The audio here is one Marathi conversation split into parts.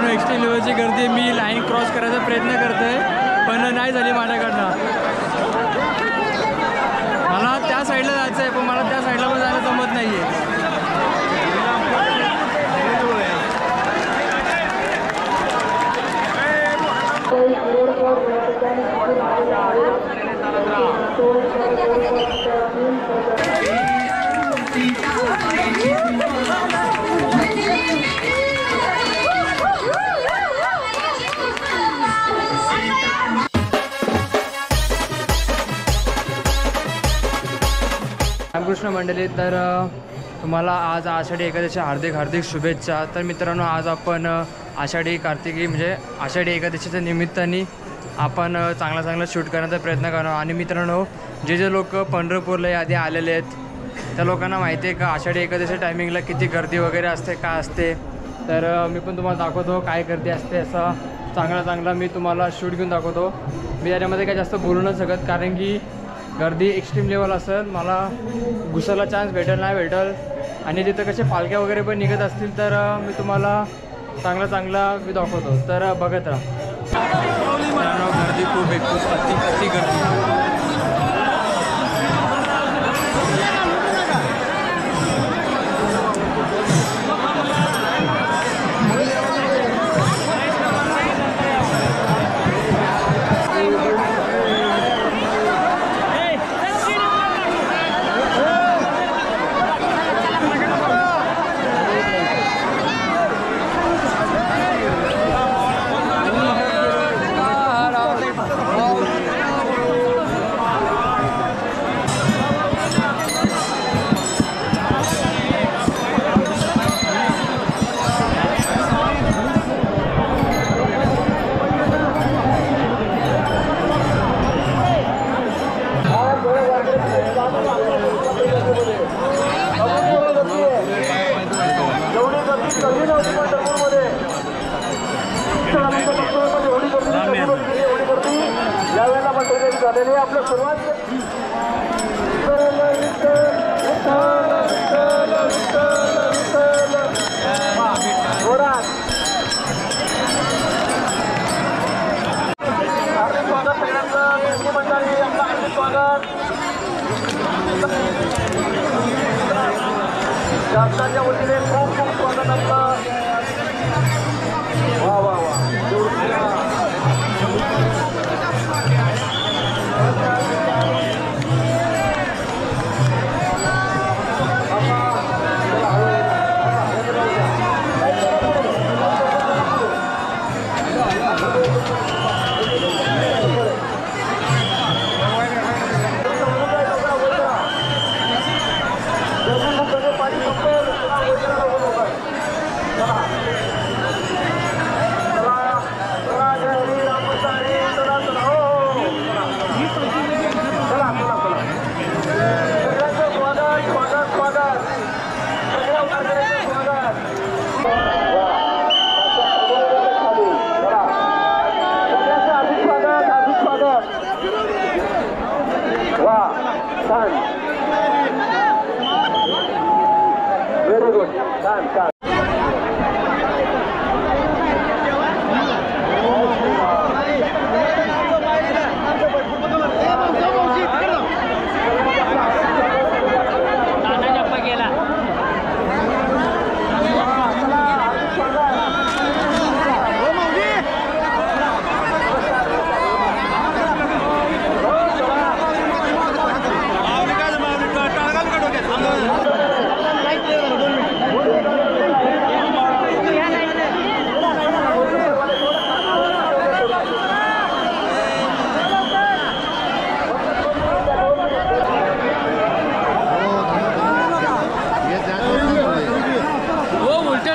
एक्स्ट्रीम लेवलची गर्दी, मी लाईन क्रॉस करायचा प्रयत्न करतोय पण नाही झाली माझ्याकडनं. मला त्या साईडला जायचं आहे पण मला त्या साईडला पण जायला जमत नाही आहे. रामकृष्ण मंडळी, तर तुम्हाला आज आषाढी एकादशी हार्दिक शुभेच्छा. तर मित्रांनो, आज आपण आषाढी कार्तिकी म्हणजे आषाढी एकादशीच्या निमित्ताने आपण चांगला शूट करण्याचा प्रयत्न करणार. आणि मित्रांनो, जे लोक पंढरपूरला आधी आलेले आहेत त्या लोकांना माहिती आहे का आषाढी एकादशी टायमिंगला किती गर्दी वगैरे असते, काय असते. तर मी पण तुम्हाला दाखवतो काय गर्दी असते. असा चांगला मी तुम्हाला शूट घेऊन दाखवतो. मी याच्यामध्ये काय जास्त बोलू नाही शकत कारण की गर्दी एक्स्ट्रीम लेवल असेल, मला घुसायला चान्स भेटेल नाही भेटेल. आणि तिथं कसे पालख्या वगैरे पण निघत असतील तर मी तुम्हाला चांगला मी दाखवतो. तर बघत राहा. गर्दी खूप आहे, खूप अति गर्दी. आपलं सुरुवात शासनाच्या वतीने खूप स्वागत असतं. वा वा वा. Very good. Done.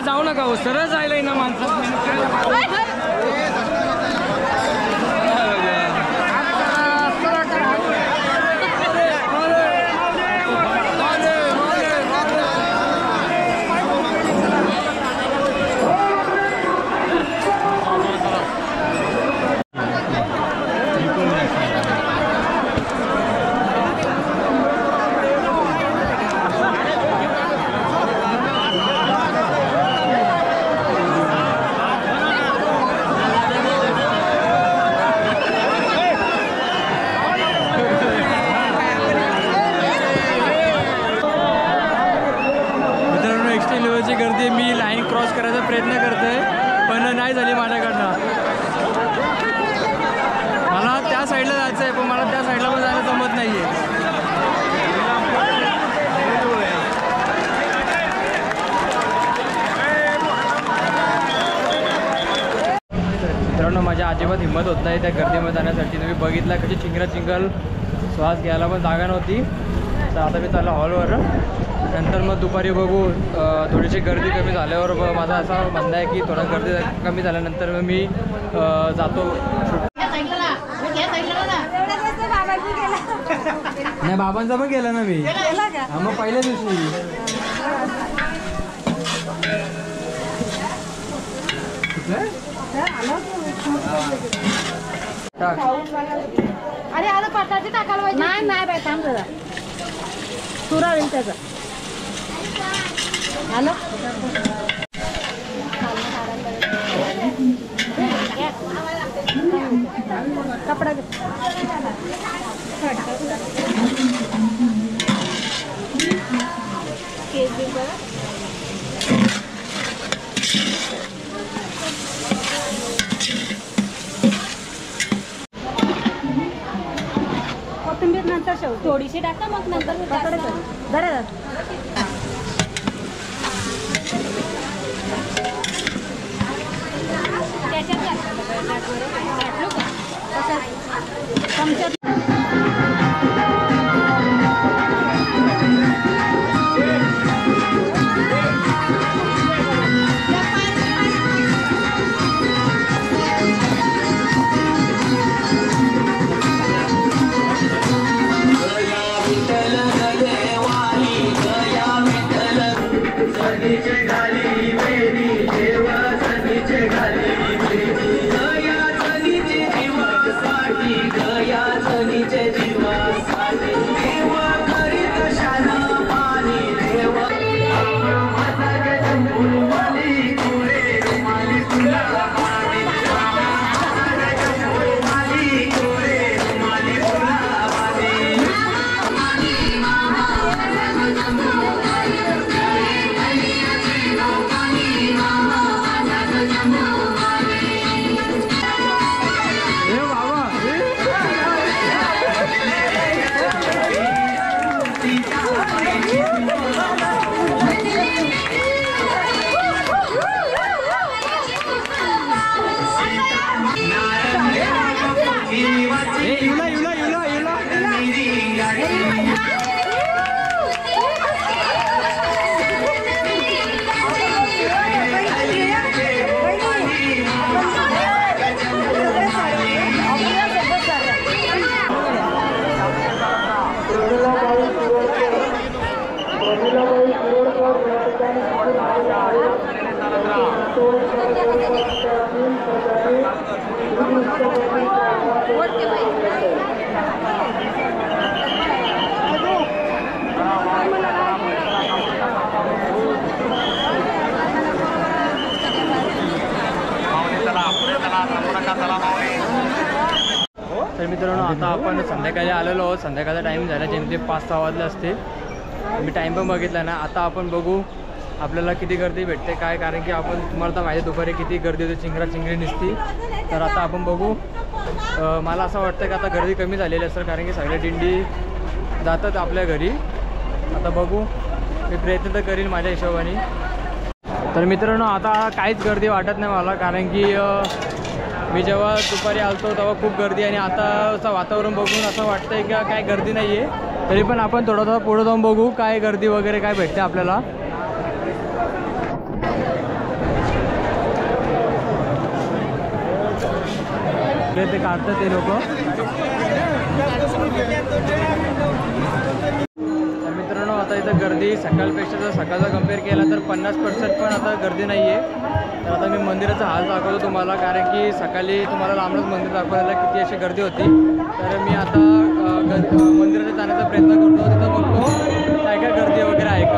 जाऊ नका हो, सरळ जायला ना माणसं. कशी गर्दी मी लाईन क्रॉस करायचा प्रयत्न करतोय पण नाही झाली माझ्याकडनं. मला त्या साईडला जायचं आहे पण मला त्या साईडला पण जायला जमत नाही आहे. मित्रांनो माझ्या अजिबात हिंमत होत नाही त्या गर्दीमध्ये जाण्यासाठी. तुम्ही बघितला कशी चिंगल श्वास घ्यायला पण जागा नव्हती. तर आता मी चाललो हॉलवर. नंतर मग दुपारी बघू थोडीशी गर्दी कमी झाल्यावर माझं असं म्हणणं आहे की थोडा गर्दी कमी झाल्यानंतर मग मी जातो. नाही बाबांचा पण केला ना मी. हा मग पहिल्या दिवशी अरे आता पटाची टाकायला पाहिजे. नाही नाही बाय थांब जरा सुरा होईल त्याचा. हॅलो कपडा कोथिंबीर नंतर शेव थोडीशी टाका मग नंतर बरं. तर मित्रांनो आता आपण संध्याकाळी आलेलो आहोत. संध्याकाळचा टाईम झाला जेमते 5-6 वाजले असते. मी टाईम पण बघितला ना. आता आपण बघू आपल्याला किती गर्दी भेटते काय, कारण की आपण तुम्हाला तर माहिती दुपारी किती गर्दी होती, चिंगरी निसती. तर आता आपण बघू. मला असं वाटतं की आता गर्दी कमी झालेली असेल कारण की सगळे दिंडी जातात आपल्या घरी. आता बघू, मी प्रयत्न तर करीन माझ्या हिशोबाने. तर मित्रांनो आता काहीच गर्दी वाटत नाही मला, कारण की मी जेव्हा दुपारी आलतो तेव्हा खूप गर्दी आणि आता असं वातावरण बघून असं वाटतं की काय गर्दी नाही आहे. तरी पण आपण थोडं पुढं जाऊन बघू काय गर्दी वगैरे काय भेटते आपल्याला. ते काढतात ते लोक. मित्रांनो आता इथं गर्दी सकाळपेक्षा जर सकाळचा कम्पेअर केला तर 50% पण आता गर्दी नाही आहे. तर आता मी मंदिराचा हाल दाखवतो तुम्हाला, कारण की सकाळी तुम्हाला लांबच मंदिर दाखवायला किती अशी गर्दी होती. तर मी आता मंदिरात जाण्याचा प्रयत्न करतो. तिथं बघतो काय काय गर्दी वगैरे आहे का.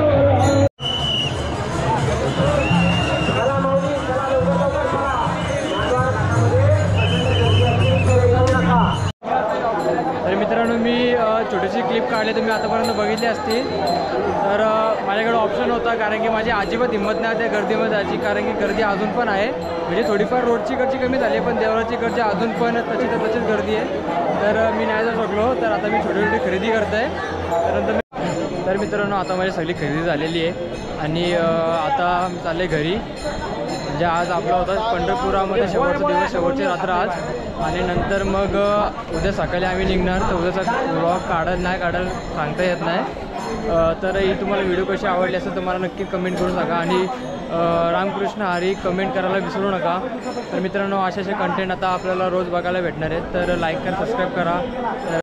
तर मित्रांनो मी छोटीशी क्लिप काढले तुम्ही आतापर्यंत बघितली असतील. तर माझ्याकडे ऑप्शन होता, कारण की माझी अजिबात हिंमत नाही त्या गर्दीमध्ये जायची, कारण की गर्दी अजून पण आहे. म्हणजे थोडीफार रोडची कडची कमी झाली आहे, पण देवळाची कडची अजून पण तशीच गर्दी आहे. तर मी नाही जाऊ शकलो. तर आता मी छोटी छोटी खरेदी करत आहे. तर मित्रांनो आता माझी सगळी खरेदी झालेली आहे आणि आता मी चालले घरी. म्हणजे आज आपला होता पंढरपुरामध्ये शेवटचा दिवस, शेवटची रात्र आज. आणि नंतर मग उद्या सकाळी आम्ही निघणार. तर उद्याचा व्लॉग काढायला नाही काढायला सांगता येत नाही. तर ही तुम्हाला व्हिडिओ कशी आवडली असेल तर मला नक्की कमेंट करून सांगा. आणि रामकृष्ण हरी कमेंट करायला विसरू नका. तर मित्रांनो असे कंटेंट आता आपल्याला रोज बघायला भेटणार आहेत. तर लाईक करा, सबस्क्राईब करा.